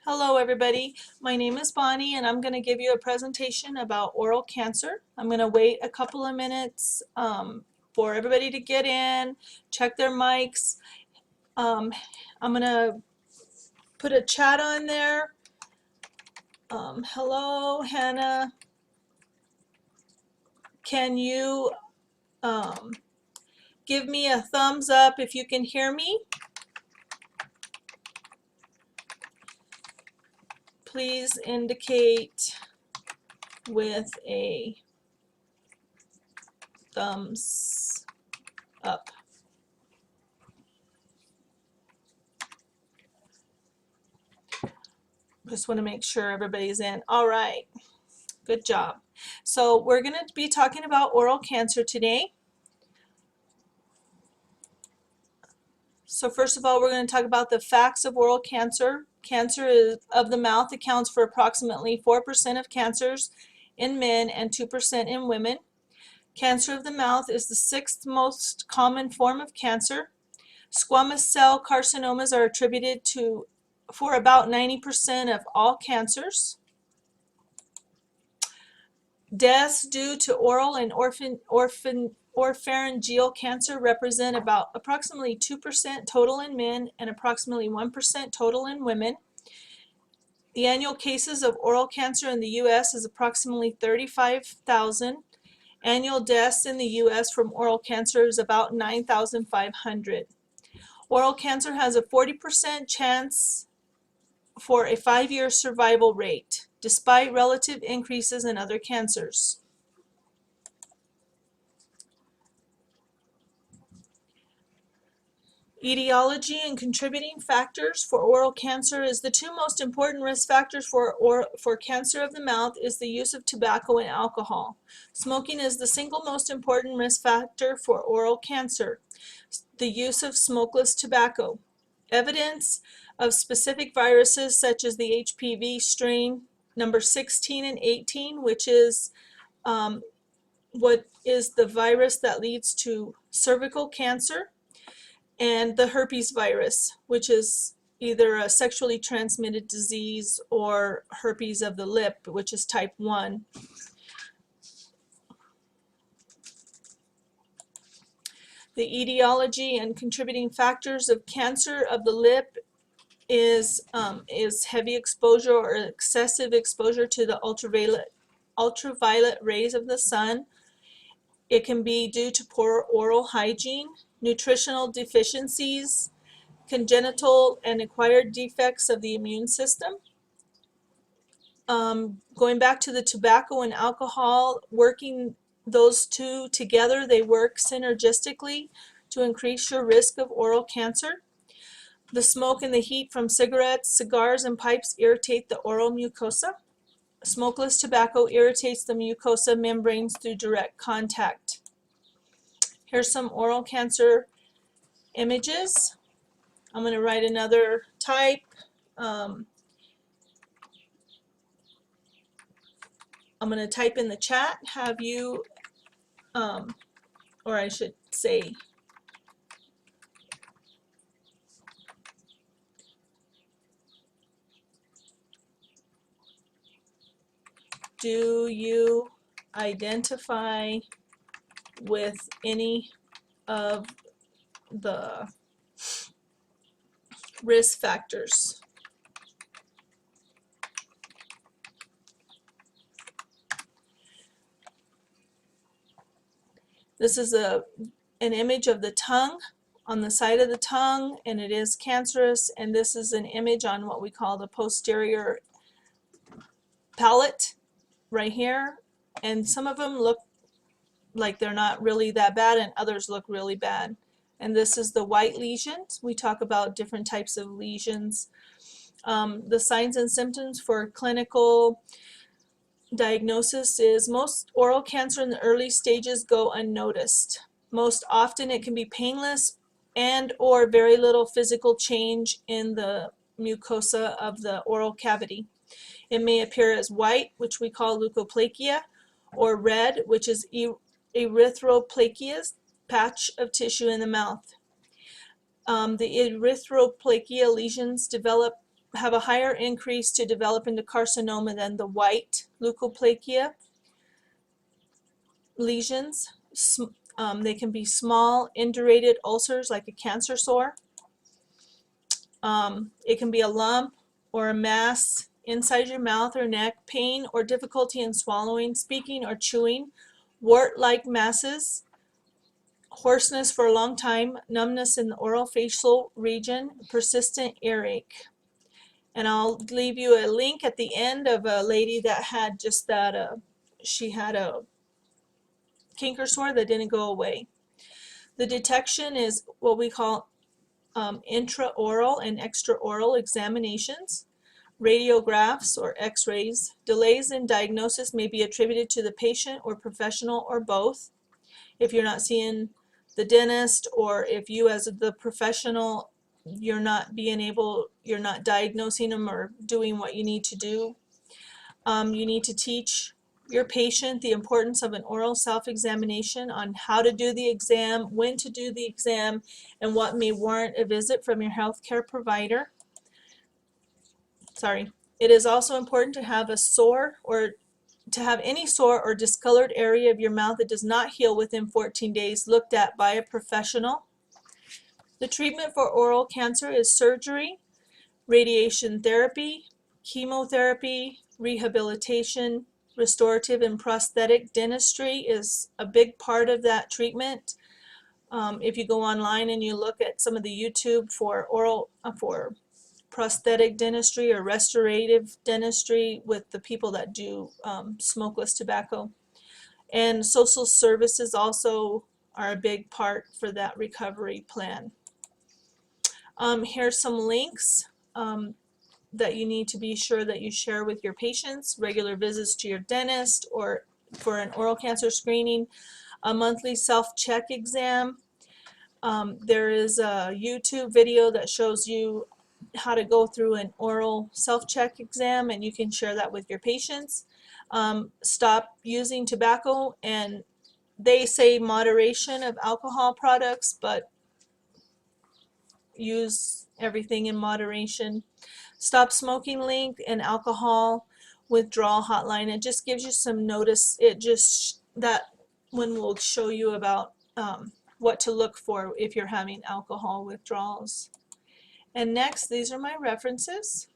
Hello everybody, my name is Bonnie and I'm going to give you a presentation about oral cancer. I'm going to wait a couple of minutes for everybody to get in, check their mics. I'm going to put a chat on there. Hello Hannah, can you give me a thumbs up if you can hear me? Please indicate with a thumbs up. Just want to make sure everybody's in. All right, good job. So we're going to be talking about oral cancer today. So first of all, we're going to talk about the facts of oral cancer. Cancer of the mouth accounts for approximately 4% of cancers in men and 2% in women. Cancer of the mouth is the sixth most common form of cancer. Squamous cell carcinomas are attributed for about 90% of all cancers. Deaths due to oral and oropharyngeal cancer represent about approximately 2% total in men and approximately 1% total in women. The annual cases of oral cancer in the U.S. is approximately 35,000. Annual deaths in the U.S. from oral cancer is about 9,500. Oral cancer has a 40% chance for a 5-year survival rate, despite relative increases in other cancers. Etiology and contributing factors for oral cancer is the two most important risk factors for cancer of the mouth is the use of tobacco and alcohol. Smoking is the single most important risk factor for oral cancer. The use of smokeless tobacco. Evidence of specific viruses such as the HPV strain number 16 and 18, which is what is the virus that leads to cervical cancer, and the herpes virus, which is either a sexually transmitted disease or herpes of the lip, which is type 1. The etiology and contributing factors of cancer of the lip is heavy exposure or excessive exposure to the ultraviolet rays of the sun. It can be due to poor oral hygiene, nutritional deficiencies, congenital and acquired defects of the immune system. Going back to the tobacco and alcohol, working those two together, they work synergistically to increase your risk of oral cancer. The smoke and the heat from cigarettes, cigars, and pipes irritate the oral mucosa. Smokeless tobacco irritates the mucosa membranes through direct contact. Here's some oral cancer images. I'm going to write another type. I'm going to type in the chat, have you, or I should say, do you identify with any of the risk factors? This is an image of the tongue, on the side of the tongue, and it is cancerous, and this is an image on what we call the posterior palate right here, and some of them look like they're not really that bad and others look really bad. And this is the white lesions. We talk about different types of lesions. The signs and symptoms for clinical diagnosis is most oral cancer in the early stages go unnoticed. Most often it can be painless and or very little physical change in the mucosa of the oral cavity. It may appear as white, which we call leukoplakia, or red, which is erythroplakia, patch of tissue in the mouth. The erythroplakia lesions develop have a higher increase to develop into carcinoma than the white leukoplakia lesions. They can be small, indurated ulcers like a cancer sore. It can be a lump or a mass inside your mouth or neck, pain or difficulty in swallowing, speaking, or chewing, wart-like masses, hoarseness for a long time, numbness in the oral facial region, persistent earache. And I'll leave you a link at the end of a lady that had just that, she had a canker sore that didn't go away. The detection is what we call intraoral and extraoral examinations, radiographs or x-rays. Delays in diagnosis may be attributed to the patient or professional or both. If you're not seeing the dentist, or if you as the professional, you're not diagnosing them or doing what you need to do. You need to teach your patient the importance of an oral self-examination on how to do the exam, when to do the exam, and what may warrant a visit from your healthcare provider. It is also important to have a sore or to have any sore or discolored area of your mouth that does not heal within 14 days looked at by a professional. The treatment for oral cancer is surgery, radiation therapy, chemotherapy, rehabilitation, restorative and prosthetic dentistry is a big part of that treatment. If you go online and you look at some of the YouTube for for prosthetic dentistry or restorative dentistry with the people that do smokeless tobacco. And social services also are a big part for that recovery plan. Here's some links that you need to be sure that you share with your patients: regular visits to your dentist or for an oral cancer screening, a monthly self-check exam. There is a YouTube video that shows you how to go through an oral self-check exam, and you can share that with your patients. Stop using tobacco, and they say moderation of alcohol products, but use everything in moderation. Stop Smoking link and alcohol withdrawal hotline. It just gives you some notice. That one will show you about what to look for if you're having alcohol withdrawals. And next, these are my references.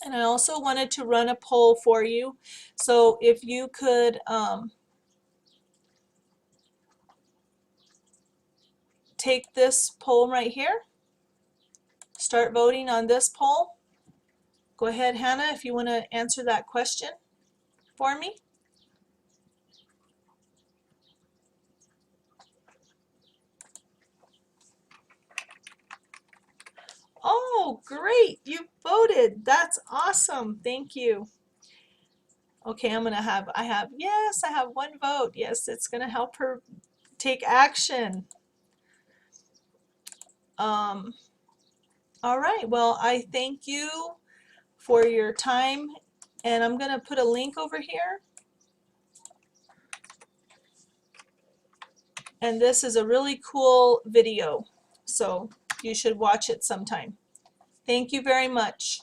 And I also wanted to run a poll for you. So if you could take this poll right here, start voting on this poll. Go ahead, Hannah, if you want to answer that question for me. Oh, great, you voted. That's awesome. Thank you. Okay, yes, I have one vote. Yes, it's going to help her take action. All right, well, I thank you for your time, and I'm going to put a link over here. And this is a really cool video, so you should watch it sometime. Thank you very much.